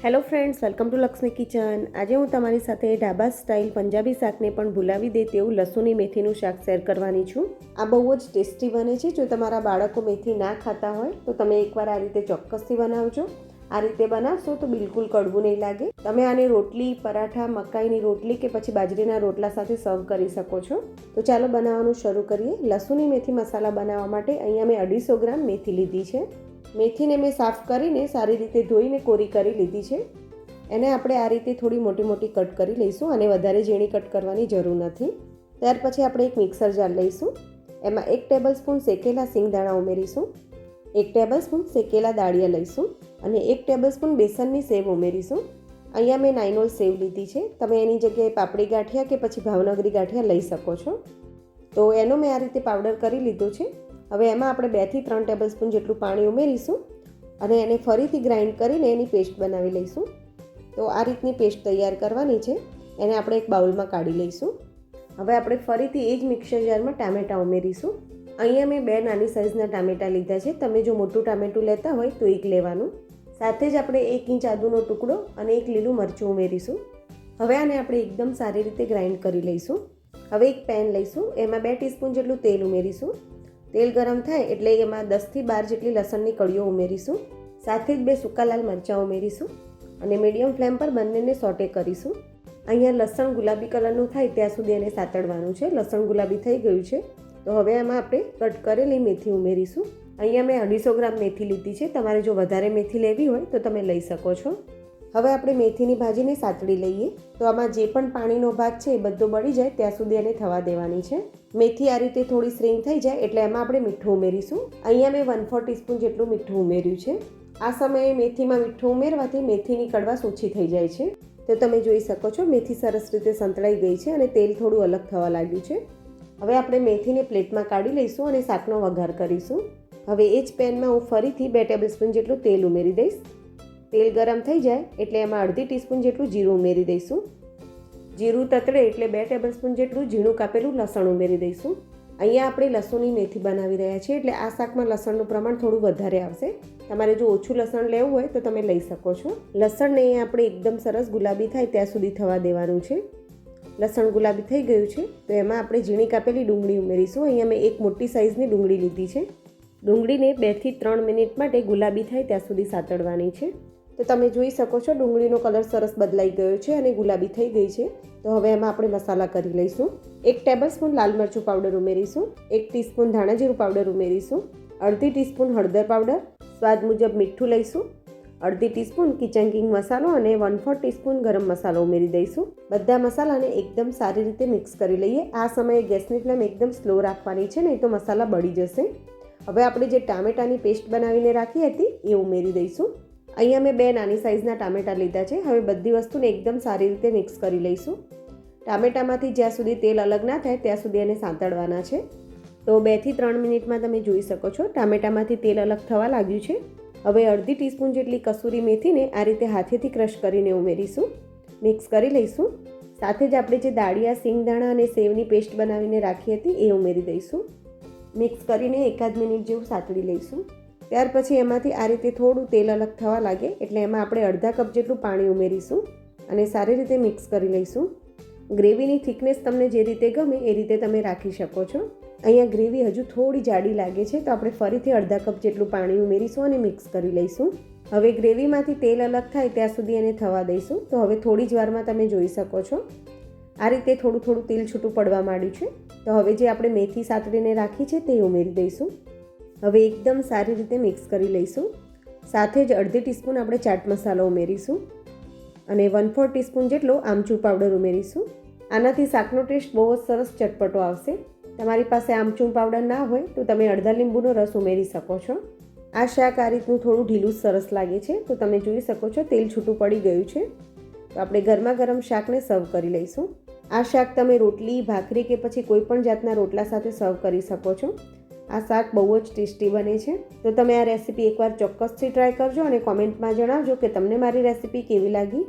Hello friends, welcome to Lakshmi kitchen. આજે હું તમારી સાથે ઢાબા સ્ટાઇલ પંજાબી શાકને પણ ભૂલાવી દે તેવું લસુની મેથીનું શાક શેર કરવાની છું. આ બહુ જ ટેસ્ટી બને છે. જો તમારા બાળકો મેથી ના ખાતા હોય તો તમે એકવાર આ રીતે ચોક્કસથી બનાવજો. આ રીતે બનાવશો તો બિલકુલ કડવું નહીં લાગે. તમે આને રોટલી, પરાઠા, મકાઈની રોટલી કે પછી બાજરીના રોટલા સાથે સર્વ કરી શકો છો. તો ચાલો બનાવવાનું શરૂ કરીએ. લસુની મેથી મસાલા બનાવવા માટે અહીંયા મેં 250 ગ્રામ મેથી લીધી છે. મેથીને મેં સાફ કરીને સારી રીતે ધોઈને કોરી કરી લીધી છે. એને આપણે આ રીતે થોડી મોટી મોટી કટ કરી લઈશું અને વધારે ઝીણી કટ કરવાની જરૂર નથી. ત્યાર પછી આપણે એક મિક્સર જાર લઈશું. એમાં 1 ટેબલસ્પૂન શેકેલા સિંગદાણા ઉમેરીશું, 1 ટેબલસ્પૂન શેકેલા દાળિયા લઈશું અને 1 ટેબલસ્પૂન બેસનની સેવ ઉમેરીશું. અહીંયા મેં નાઇનોલ સેવ લીધી છે. તમે એની જગ્યાએ પાપડી ગાંઠિયા કે પછી ભાવનગરી ગાંઠિયા લઈ શકો છો. તો એનો મેં આ રીતે પાવડર કરી લીધો છે. હવે એમાં આપણે 2 થી 3 ટેબલસ્પૂન જેટલું પાણી ઉમેરીશું અને એને ફરીથી ગ્રાઇન્ડ કરીને એની પેસ્ટ બનાવી લઈશું. તો આ રીતની પેસ્ટ તૈયાર કરવાની છે. એને આપણે એક બાઉલમાં કાઢી લઈશું. હવે આપણે ફરીથી એ જ મિક્સર જારમાં ટામેટાં ઉમેરીશું. અહીંયા મેં 2 નાની સાઇઝના ટામેટાં લીધા છે. તમે જો મોટું ટામેટું લેતા હોય તો 1 લેવાનું. સાથે જ આપણે 1 ઇંચ આદુનો ટુકડો અને 1 લીલું મરચું ઉમેરીશું. હવે આને આપણે એકદમ સારી રીતે ગ્રાઇન્ડ કરી લઈશું. હવે એક પેન લઈશું. એમાં 2 ટીસ્પૂન જેટલું તેલ ઉમેરીશું. તેલ ગરમ થાય એટલે એમાં 10 થી 12 જેટલી લસણની કળીઓ ઉમેરીશું. સાથે જ 2 સૂકા લાલ મરચાં ઉમેરીશું અને મીડિયમ ફ્લેમ પર બંનેને સોટે કરીશું. અહીંયા લસણ ગુલાબી કલરનું થાય ત્યાં સુધી એને સાતળવાનું છે. લસણ ગુલાબી થઈ ગયું છે તો હવે એમાં આપણે કટ કરેલી મેથી ઉમેરીશું. અહીંયા મેં 250 ગ્રામ મેથી લીધી છે. તમારે જો વધારે મેથી લેવી હોય તો તમે લઈ શકો છો. હવે આપણે મેથીની ભાજીને સાતળી લઈએ. તો આમાં જે પણ પાણીનો ભાગ છે એ બધો બળી જાય ત્યાં સુધી એને થવા દેવાની છે. મેથી આ રીતે થોડી શ્રીંક થઈ જાય એટલે એમાં આપણે મીઠું ઉમેરીશું. અહીંયા મેં 1/4 ટીસ્પૂન જેટલું મીઠું ઉમેર્યું છે. આ સમયે મેથીમાં મીઠું ઉમેરવાથી મેથીની કડવાશ ઓછી થઈ જાય છે. તો તમે જોઈ શકો છો મેથી સરસ રીતે સંતળાઈ ગઈ છે અને તેલ થોડું અલગ થવા લાગ્યું છે. હવે આપણે મેથીને પ્લેટમાં કાઢી લઈશું અને શાકનો વઘાર કરીશું. હવે એ જ પેનમાં હું ફરીથી 2 ટેબલસ્પૂન જેટલું તેલ ઉમેરી દઈશ. તેલ ગરમ થઈ જાય એટલે એમાં 1/2 ટીસ્પૂન જેટલું જીરું ઉમેરી દઈશું. જીરું તતડે એટલે 2 ટેબલસ્પૂન જેટલું ઝીણું કાપેલું લસણ ઉમેરી દઈશું. અહીંયા આપણે લસણની મેથી બનાવી રહ્યા છીએ એટલે આ શાકમાં લસણનું પ્રમાણ થોડું વધારે આવશે. તમારે જો ઓછું લસણ લેવું હોય તો તમે લઈ શકો છો. લસણને આપણે એકદમ સરસ ગુલાબી થાય ત્યાં સુધી થવા દેવાનું છે. લસણ ગુલાબી થઈ ગયું છે તો એમાં આપણે ઝીણી કાપેલી ડુંગળી ઉમેરીશું. અહીંયા મેં એક મોટી સાઇઝની ડુંગળી લીધી છે. ડુંગળીને 2 થી 3 મિનિટ માટે ગુલાબી થાય ત્યાં સુધી સાતળવાની છે. તો તમે જોઈ શકો છો ડુંગળીનો કલર સરસ બદલાઈ ગયો છે અને ગુલાબી થઈ ગઈ છે. તો હવે એમાં આપણે મસાલા કરી લઈશું. 1 ટેબલસ્પૂન લાલ મરચું પાવડર ઉમેરીશું, 1 ટીસ્પૂન ધાણા જીરું પાવડર ઉમેરીશું, 1/2 ટીસ્પૂન હળદર પાવડર, સ્વાદ મુજબ મીઠું લઈશું, 1/2 ટીસ્પૂન કિચન કિંગ મસાલો અને 1/4 ટીસ્પૂન ગરમ મસાલો ઉમેરી દઈશું. બધા મસાલાને એકદમ સારી રીતે મિક્સ કરી લઈએ. આ સમયે ગેસની ફ્લેમ એકદમ સ્લો રાખવાની છે, નહીં તો મસાલા બળી જશે. હવે આપણે જે ટામેટાની પેસ્ટ બનાવીને રાખી હતી એ ઉમેરી દઈશું. અહીંયા મેં 2 નાની સાઇઝના ટામેટાં લીધા છે. હવે બધી વસ્તુને એકદમ સારી રીતે મિક્સ કરી લઈશું. ટામેટામાંથી જ્યાં સુધી તેલ અલગ ના થાય ત્યાં સુધી એને સાંતળવાના છે. તો 2 થી 3 મિનિટમાં તમે જોઈ શકો છો ટામેટામાંથી તેલ અલગ થવા લાગ્યું છે. હવે 1/2 ટીસ્પૂન જેટલી કસૂરી મેથીને આ રીતે હાથેથી ક્રશ કરીને ઉમેરીશું. મિક્સ કરી લઈશું. સાથે જ આપણે જે દાળિયા, સિંગદાણા અને સેવની પેસ્ટ બનાવીને રાખી હતી એ ઉમેરી દઈશું. મિક્સ કરીને 1 મિનિટ જેવું સાતળી લઈશું. ત્યાર પછી એમાંથી આ રીતે થોડું તેલ અલગ થવા લાગે એટલે એમાં આપણે અડધા કપ જેટલું પાણી ઉમેરીશું અને સારી રીતે મિક્સ કરી લઈશું. ગ્રેવીની થિકનેસ તમને જે રીતે ગમે એ રીતે તમે રાખી શકો છો. અહીંયા ગ્રેવી હજુ થોડી જાડી લાગે છે તો આપણે ફરીથી અડધા કપ જેટલું પાણી ઉમેરીશું અને મિક્સ કરી લઈશું. હવે ગ્રેવીમાંથી તેલ અલગ થાય ત્યાં સુધી એને થવા દઈશું. તો હવે થોડી જ વારમાં તમે જોઈ શકો છો આ રીતે થોડું થોડું તેલ છૂટું પડવા માંડ્યું છે. તો હવે જે આપણે મેથી સાતળીને રાખી છે તે ઉમેરી દઈશું. હવે એકદમ સારી રીતે મિક્સ કરી લઈશું. સાથે જ 1/2 ટીસ્પૂન આપણે ચાટ મસાલો ઉમેરીશું અને 1/4 ટીસ્પૂન જેટલો આમચૂર પાવડર ઉમેરીશું. આનાથી શાકનો ટેસ્ટ બહુ જ સરસ ચટપટો આવશે. તમારી પાસે આમચૂર પાવડર ના હોય તો તમે અડધા લીંબુનો રસ ઉમેરી શકો છો. આ શાક આ રીતનું થોડું ઢીલું સરસ લાગે છે. તો તમે જોઈ શકો છો તેલ છૂટું પડી ગયું છે. તો આપણે ગરમા ગરમ શાકને સર્વ કરી લઈશું. આ શાક તમે રોટલી, ભાખરી કે પછી કોઈ પણ જાતના રોટલા સાથે સર્વ કરી શકો છો. આ શાક બહુ જ ટેસ્ટી બને છે. તો તમે આ રેસીપી એકવાર ચોક્કસથી ટ્રાય કરજો અને કોમેન્ટમાં જણાવજો કે તમને મારી રેસીપી કેવી લાગી.